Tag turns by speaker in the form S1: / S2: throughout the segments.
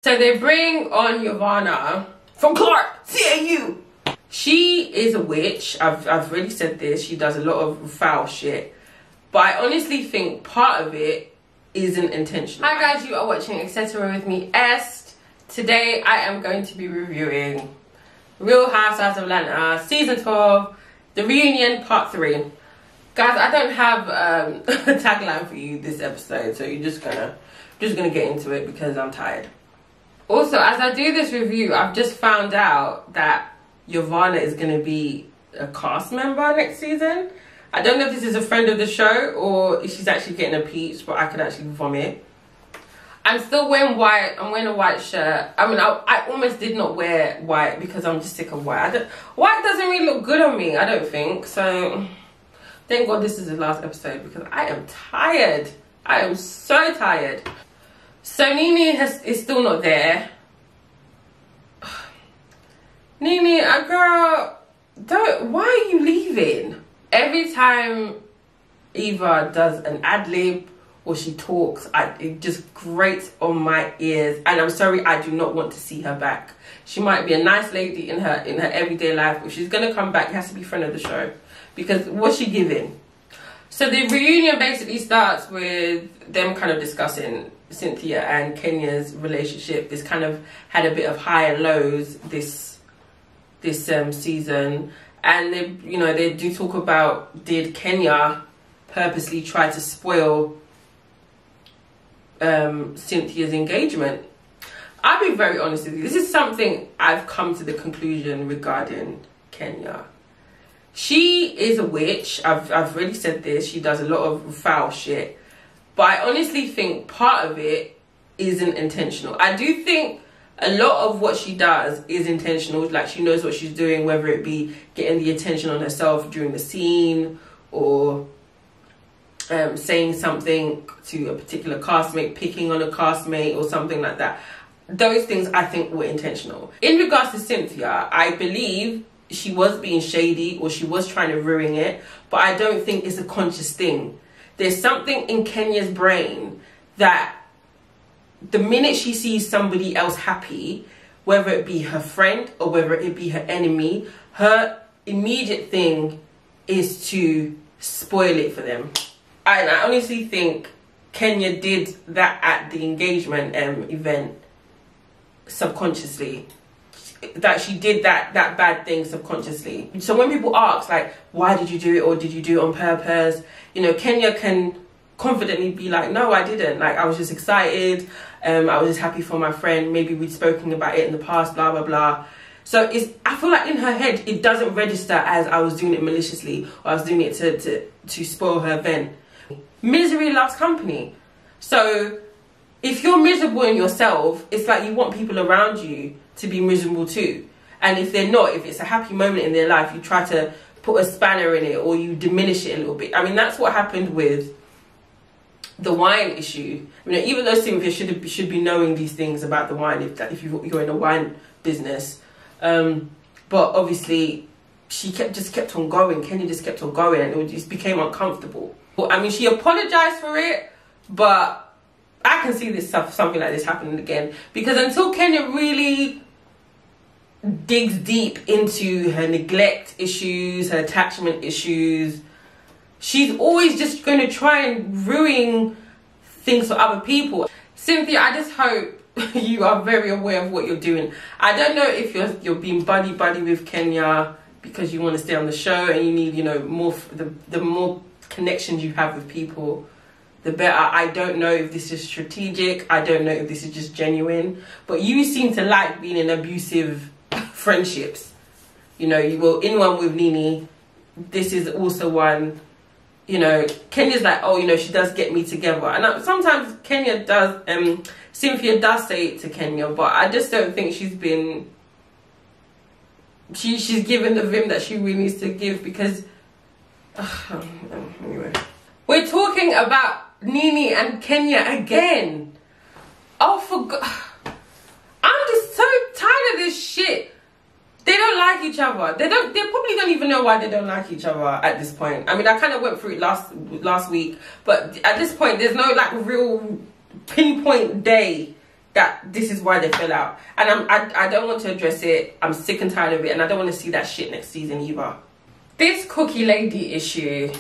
S1: So they bring on Yvonne from Clark, CAU. She is a witch. I've already said this. She does a lot of foul shit. But I honestly think part of it isn't intentional. Hi guys, you are watching Etcetera With Est. Today I am going to be reviewing Real Housewives of Atlanta Season 12, The Reunion Part 3. Guys, I don't have a tagline for you this episode, so you're just gonna get into it because I'm tired. Also, as I do this review, I've just found out that Yvonne is going to be a cast member next season. I don't know if this is a friend of the show or if she's actually getting a peach, but I could actually vomit. I'm still wearing white. I'm wearing a white shirt. I mean, I almost did not wear white because I'm just sick of white. White doesn't really look good on me, I don't think. So, thank God this is the last episode because I am tired. I am so tired. So Nene is still not there. Nene, girl, why are you leaving? Every time Eva does an ad-lib or she talks, it just grates on my ears. And I'm sorry, I do not want to see her back. She might be a nice lady in her everyday life. If she's going to come back, it has to be friend of the show. Because what's she giving? So the reunion basically starts with them kind of discussing Cynthia and Kenya's relationship. This kind of had a bit of high and lows this season, and they do talk about, did Kenya purposely try to spoil Cynthia's engagement? I'll be very honest with you. This is something I've come to the conclusion regarding Kenya. She is a witch. I've already said this. She does a lot of foul shit. But I honestly think part of it isn't intentional. I do think a lot of what she does is intentional. Like, she knows what she's doing, whether it be getting the attention on herself during the scene or saying something to a particular castmate, picking on a castmate or something like that. Those things I think were intentional. In regards to Cynthia, I believe she was being shady or she was trying to ruin it, but I don't think it's a conscious thing. There's something in Kenya's brain that the minute she sees somebody else happy, whether it be her friend or whether it be her enemy, her immediate thing is to spoil it for them. And I honestly think Kenya did that at the engagement event subconsciously. That she did that bad thing subconsciously. So when people ask, like, why did you do it, or did you do it on purpose, Kenya can confidently be like, no, I didn't. Like, I was just excited. I was just happy for my friend. Maybe we'd spoken about it in the past, blah blah blah. So I feel like in her head it doesn't register as I was doing it maliciously, or I was doing it to spoil her event. Misery loves company. So if you're miserable in yourself, it's like you want people around you to be miserable too. And if they're not, if it's a happy moment in their life, you try to put a spanner in it or you diminish it a little bit. I mean, that's what happened with the wine issue. Even though Cynthia should be knowing these things about the wine if you're in a wine business, but obviously she just kept on going. Kenya just kept on going, and it just became uncomfortable. Well, I mean, she apologized for it, but I can see something like this happening again, because until Kenya really digs deep into her neglect issues, her attachment issues, she's always just going to try and ruin things for other people. Cynthia, I just hope you are very aware of what you're doing. I don't know if you're being buddy with Kenya because you want to stay on the show and you need, more, the more connections you have with people, the better. I don't know if this is strategic. I don't know if this is just genuine. But you seem to like being in abusive friendships. You were in one with Nene. This is also one. Kenya's like, oh, she does get me together. And sometimes Kenya does, Cynthia does say it to Kenya, but I just don't think she's given the vim that she really needs to give, because, anyway. We're talking about Nene and Kenya again. Oh, for God. I'm just so tired of this shit. They don't like each other. They probably don't even know why they don't like each other at this point. I mean, I kind of went through it last week, but at this point, there's no like real pinpoint day that this is why they fell out. And I don't want to address it. I'm sick and tired of it, and I don't want to see that shit next season either. This cookie lady issue,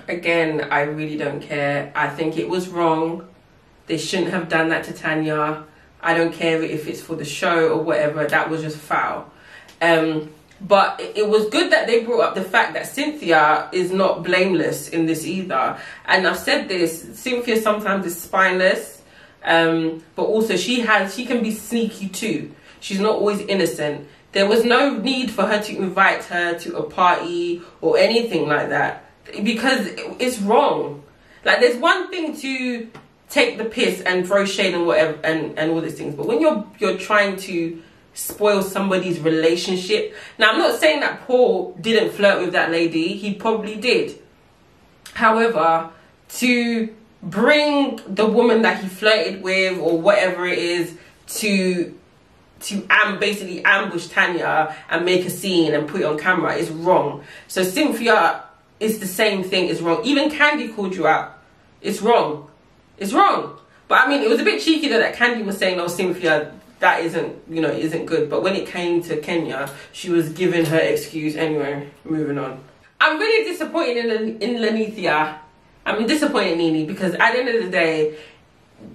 S1: again, I really don't care. I think it was wrong. They shouldn't have done that to Tanya. I don't care if it's for the show or whatever. That was just foul. But it was good that they brought up the fact that Cynthia is not blameless in this either. And I've said this, Cynthia sometimes is spineless, but also she can be sneaky too. She's not always innocent. There was no need for her to invite her to a party or anything like that, because it's wrong. Like, there's one thing to take the piss and throw shade and whatever and all these things, but when you're trying to spoil somebody's relationship. Now, I'm not saying that Paul didn't flirt with that lady. He probably did. However, to bring the woman that he flirted with or whatever it is to basically ambush Tanya and make a scene and put it on camera is wrong. So Cynthia is the same thing, is wrong. Even Candy called you out. It's wrong. It's wrong. But I mean, it was a bit cheeky that Candy was saying, oh, Cynthia, that isn't, you know, isn't good. But when it came to Kenya, she was giving her excuse. Anyway, moving on. I'm really disappointed in Lanithia. I'm disappointed in Nene, because at the end of the day,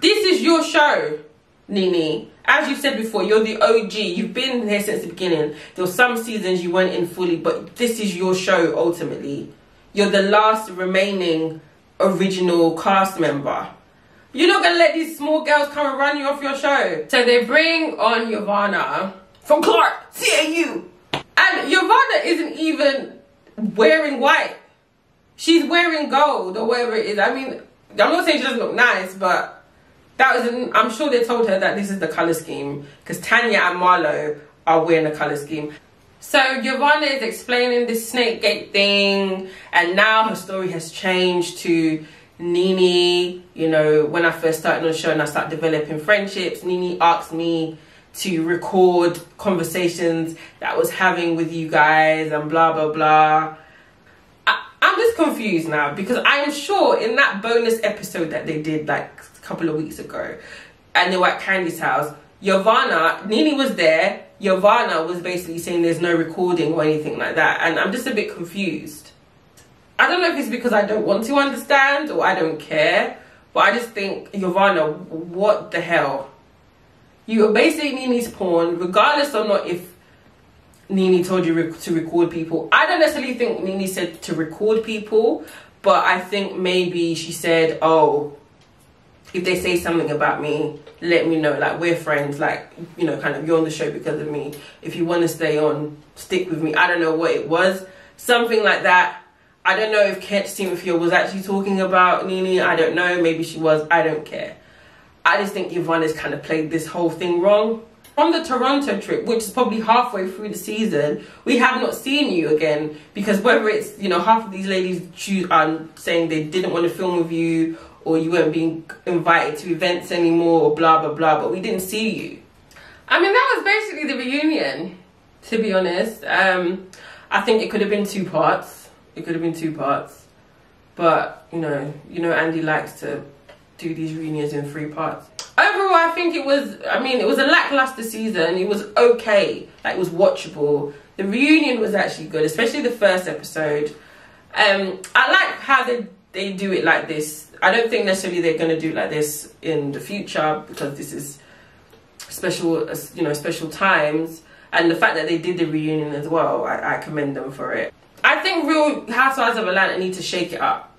S1: this is your show, Nene. As you've said before, you're the OG. You've been here since the beginning. There were some seasons you weren't in fully, but this is your show ultimately. You're the last remaining original cast member. You're not going to let these small girls come and run you off your show. So they bring on Yovanna from Clark, CAU. And Yovanna isn't even wearing white. She's wearing gold or whatever it is. I mean, I'm not saying she doesn't look nice, but that was I'm sure they told her that this is the colour scheme, because Tanya and Marlo are wearing a colour scheme. So Yovanna is explaining this Snake Gate thing, and now her story has changed to Nene. You know, when I first started on the show and I started developing friendships, Nene asked me to record conversations that I was having with you guys and blah blah blah. I'm just confused now, because I'm sure in that bonus episode that they did like a couple of weeks ago and they were at Candy's house, Yovanna, Nene was there, Yovanna was basically saying there's no recording or anything like that, and I'm just a bit confused. I don't know if it's because I don't want to understand or I don't care, but I just think, Yovanna, what the hell? You're basically Nene's pawn, regardless or not if Nene told you to record people. I don't necessarily think Nene said to record people, but I think maybe she said, oh, if they say something about me, let me know, like, we're friends, like, you know, kind of, you're on the show because of me. If you want to stay on, stick with me. I don't know what it was, something like that. I don't know if Cynthia was actually talking about Nene. I don't know, maybe she was. I don't care. I just think Yvonne has kind of played this whole thing wrong. From the Toronto trip, which is probably halfway through the season, we have not seen you again, because whether it's, you know, half of these ladies saying they didn't want to film with you, or you weren't being invited to events anymore, or blah blah blah, but we didn't see you. I mean, that was basically the reunion, to be honest. I think it could have been 2 parts. It could have been 2 parts, but you know Andy likes to do these reunions in 3 parts. Overall, I think it was a lackluster season. It was okay, like, it was watchable. The reunion was actually good, especially the first episode. I like how they do it like this. I don't think necessarily they're going to do it like this in the future, because this is special, you know, special times. And the fact that they did the reunion as well, I commend them for it. I think Real Housewives of Atlanta need to shake it up.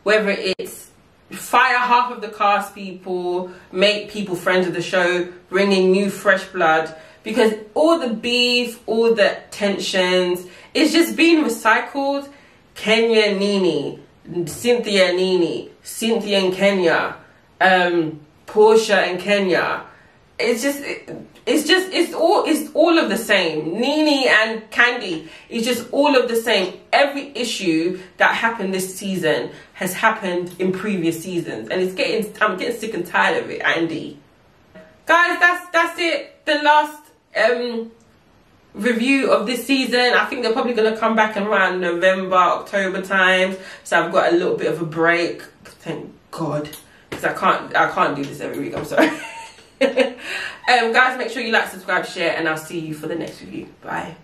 S1: Whether it's fire half of the cast people, make people friends of the show, bring in new fresh blood, because all the beef, all the tensions, it's just being recycled. Kenya, Nene, Cynthia, Nene, Cynthia and Kenya, Portia and Kenya. It's all of the same. Nene and Candy, it's just all of the same. Every issue that happened this season has happened in previous seasons, and I'm getting sick and tired of it, Andy. Guys, that's it. The last review of this season. I think they're probably gonna come back around November, October times. So I've got a little bit of a break. Thank God. because I can't do this every week. I'm sorry. Guys, make sure you like, subscribe, share, and I'll see you for the next review. Bye.